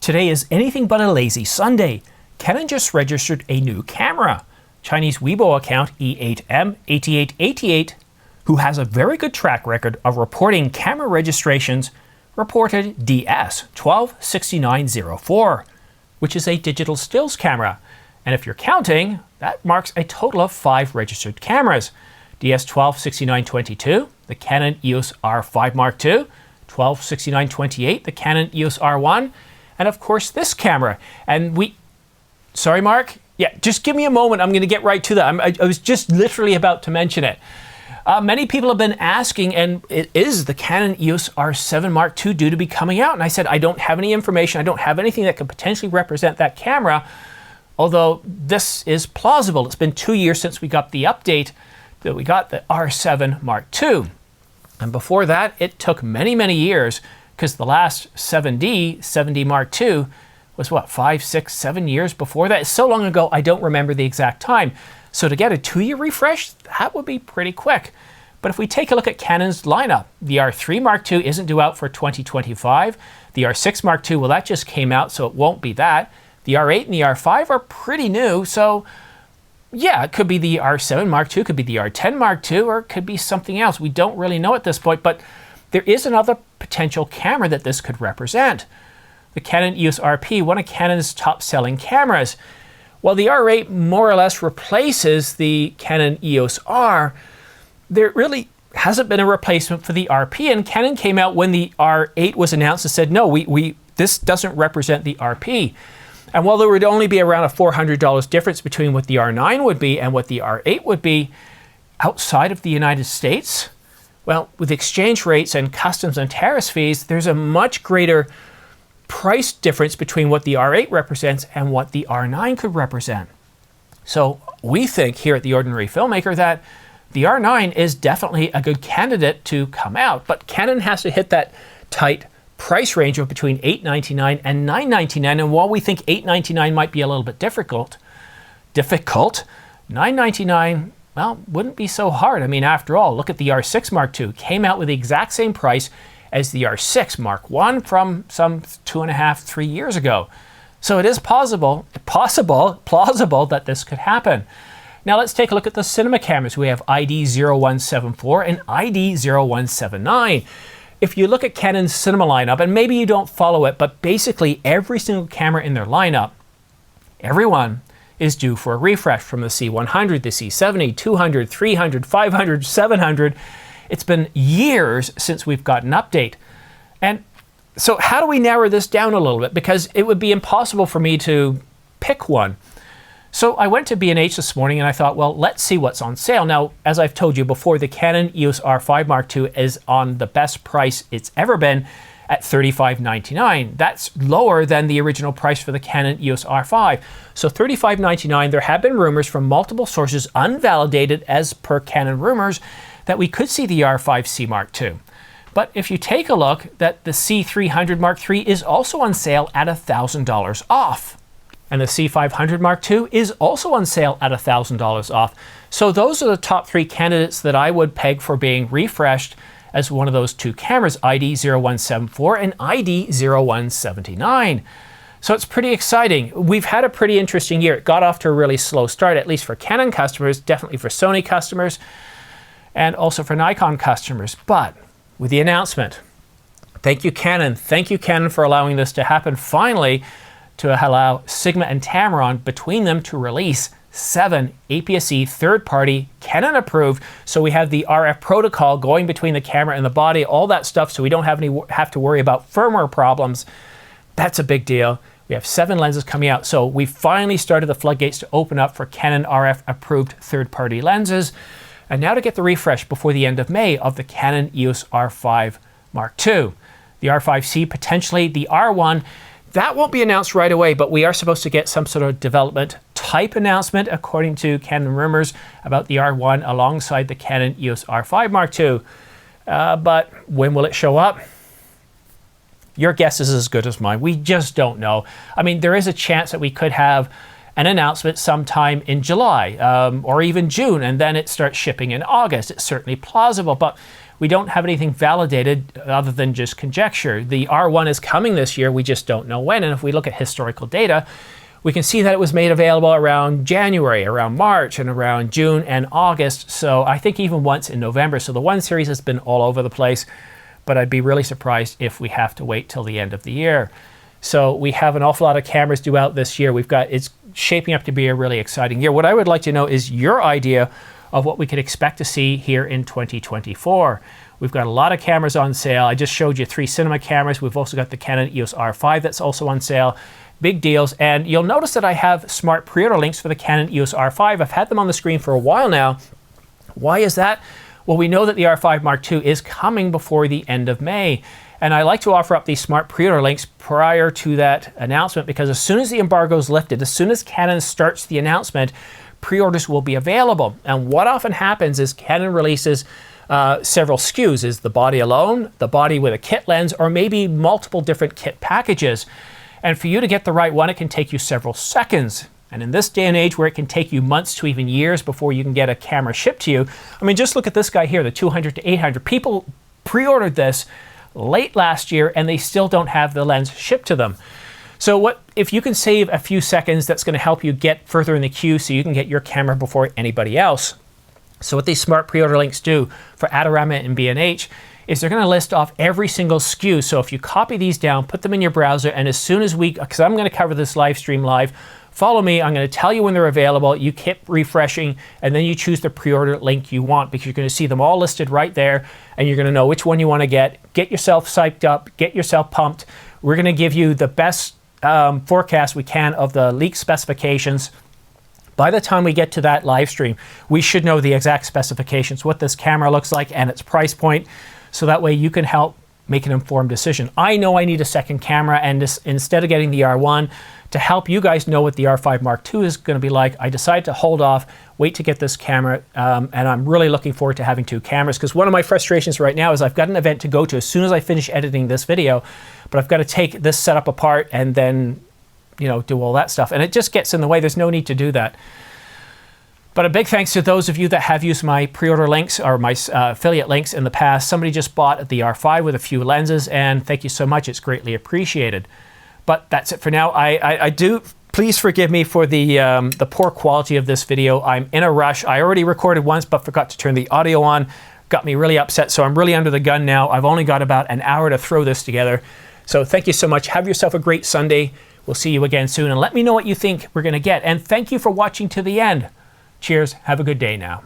Today is anything but a lazy Sunday. Canon just registered a new camera. Chinese Weibo account E8M8888, who has a very good track record of reporting camera registrations, reported DS126904, which is a digital stills camera. And if you're counting, that marks a total of 5 registered cameras. DS126922, the Canon EOS R5 Mark II, 126928, the Canon EOS R1, and of course this camera. And sorry Mark? Yeah, just give me a moment, I'm gonna get right to that. I was just literally about to mention it. Many people have been asking, and it is the Canon EOS R7 Mark II due to be coming out? And I said, I don't have any information, I don't have anything that could potentially represent that camera, although this is plausible. It's been 2 years since we got the update that we got the R7 Mark II. And before that, it took many, many years, because the last 7D Mark II was what, 5, 6, 7 years before that? It's so long ago, I don't remember the exact time. So to get a 2-year refresh, that would be pretty quick. But if we take a look at Canon's lineup, the R3 Mark II isn't due out for 2025. The R6 Mark II, well, that just came out, so it won't be that. The R8 and the R5 are pretty new, so yeah, it could be the R7 Mark II, could be the R10 Mark II, or it could be something else. We don't really know at this point, but there is another potential camera that this could represent. The Canon EOS RP, one of Canon's top-selling cameras. While the R8 more or less replaces the Canon EOS R, there really hasn't been a replacement for the RP, and Canon came out when the R8 was announced and said, no, this doesn't represent the RP. And while there would only be around a $400 difference between what the R9 would be and what the R8 would be outside of the United States, well, with exchange rates and customs and tariff fees, there's a much greater price difference between what the R8 represents and what the R9 could represent. So we think here at The Ordinary Filmmaker that the R9 is definitely a good candidate to come out, but Canon has to hit that tight price range of between $899 and $999, and while we think $899 might be a little bit difficult, $999, well, wouldn't be so hard. I mean, after all, look at the R6 Mark II, came out with the exact same price as the R6 Mark I from some 2.5, 3 years ago. So it is plausible that this could happen. Now let's take a look at the cinema cameras. We have ID0174 and ID0179. If you look at Canon's cinema lineup, and maybe you don't follow it, but basically every single camera in their lineup, everyone is due for a refresh, from the C100, the C70, 200, 300, 500, 700. It's been years since we've got an update. And so how do we narrow this down a little bit? Because it would be impossible for me to pick one. So I went to B&H this morning and I thought, well, let's see what's on sale. Now, as I've told you before, the Canon EOS R5 Mark II is on the best price it's ever been at $35.99. That's lower than the original price for the Canon EOS R5. So $35.99, there have been rumors from multiple sources, unvalidated as per Canon rumors, that we could see the R5C Mark II. But if you take a look, that the C300 Mark III is also on sale at $1,000 off. And the C500 Mark II is also on sale at $1,000 off. So those are the top 3 candidates that I would peg for being refreshed as one of those 2 cameras, ID0174 and ID0179. So it's pretty exciting. We've had a pretty interesting year. It got off to a really slow start, at least for Canon customers, definitely for Sony customers, and also for Nikon customers. But with the announcement, thank you Canon for allowing this to happen finally, to allow Sigma and Tamron between them to release 7 APS-C third-party Canon approved. So we have the RF protocol going between the camera and the body, all that stuff, so we don't have to worry about firmware problems. That's a big deal. We have 7 lenses coming out. So we finally started the floodgates to open up for Canon RF approved third-party lenses. And now to get the refresh before the end of May of the Canon EOS R5 Mark II. The R5C, potentially the R1, that won't be announced right away, but we are supposed to get some sort of development type announcement, according to Canon rumors, about the R1 alongside the Canon EOS R5 Mark II. But when will it show up? Your guess is as good as mine. We just don't know. I mean, there is a chance that we could have an announcement sometime in July or even June, and then it starts shipping in August. It's certainly plausible, but we don't have anything validated other than just conjecture. The R1 is coming this year, we just don't know when. And if we look at historical data, we can see that it was made available around January, around March, and around June and August. So I think even once in November. So the 1 series has been all over the place, but I'd be really surprised if we have to wait till the end of the year. So we have an awful lot of cameras due out this year. It's shaping up to be a really exciting year. What I would like to know is your idea of what we could expect to see here in 2024. We've got a lot of cameras on sale. I just showed you 3 cinema cameras. We've also got the Canon EOS R5 that's also on sale. Big deals. And you'll notice that I have smart pre-order links for the Canon EOS R5. I've had them on the screen for a while now. Why is that? Well, we know that the R5 Mark II is coming before the end of May. And I like to offer up these smart pre-order links prior to that announcement, because as soon as the embargo is lifted, as soon as Canon starts the announcement, pre-orders will be available. And what often happens is Canon releases several SKUs. Is the body alone, the body with a kit lens, or maybe multiple different kit packages. And for you to get the right one, it can take you several seconds. And in this day and age where it can take you months to even years before you can get a camera shipped to you, I mean, just look at this guy here, the 200 to 800. People pre-ordered this late last year and they still don't have the lens shipped to them. So what if you can save a few seconds, that's going to help you get further in the queue so you can get your camera before anybody else. So what these smart pre-order links do for Adorama and B&H is they're going to list off every single SKU. So if you copy these down, put them in your browser, and as soon as because I'm going to cover this live stream live, follow me, I'm going to tell you when they're available, you keep refreshing, and then you choose the pre-order link you want, because you're going to see them all listed right there, and you're going to know which one you want to get. Get yourself psyched up, get yourself pumped. We're going to give you the best forecast we can of the leaked specifications. By the time we get to that live stream, we should know the exact specifications, what this camera looks like and its price point, so that way you can help make an informed decision. I know I need a second camera, and instead of getting the R1, to help you guys know what the R5 Mark II is going to be like, I decided to hold off, wait to get this camera, and I'm really looking forward to having 2 cameras, because one of my frustrations right now is I've got an event to go to as soon as I finish editing this video, but I've got to take this setup apart and then, you know, do all that stuff, and it just gets in the way. There's no need to do that. But a big thanks to those of you that have used my pre-order links or my affiliate links in the past. Somebody just bought the R5 with a few lenses, and thank you so much. It's greatly appreciated. But that's it for now. I do, please forgive me for the poor quality of this video. I'm in a rush. I already recorded once, but forgot to turn the audio on. Got me really upset, so I'm really under the gun now. I've only got about an hour to throw this together. So thank you so much. Have yourself a great Sunday. We'll see you again soon, and let me know what you think we're going to get. And thank you for watching to the end. Cheers. Have a good day now.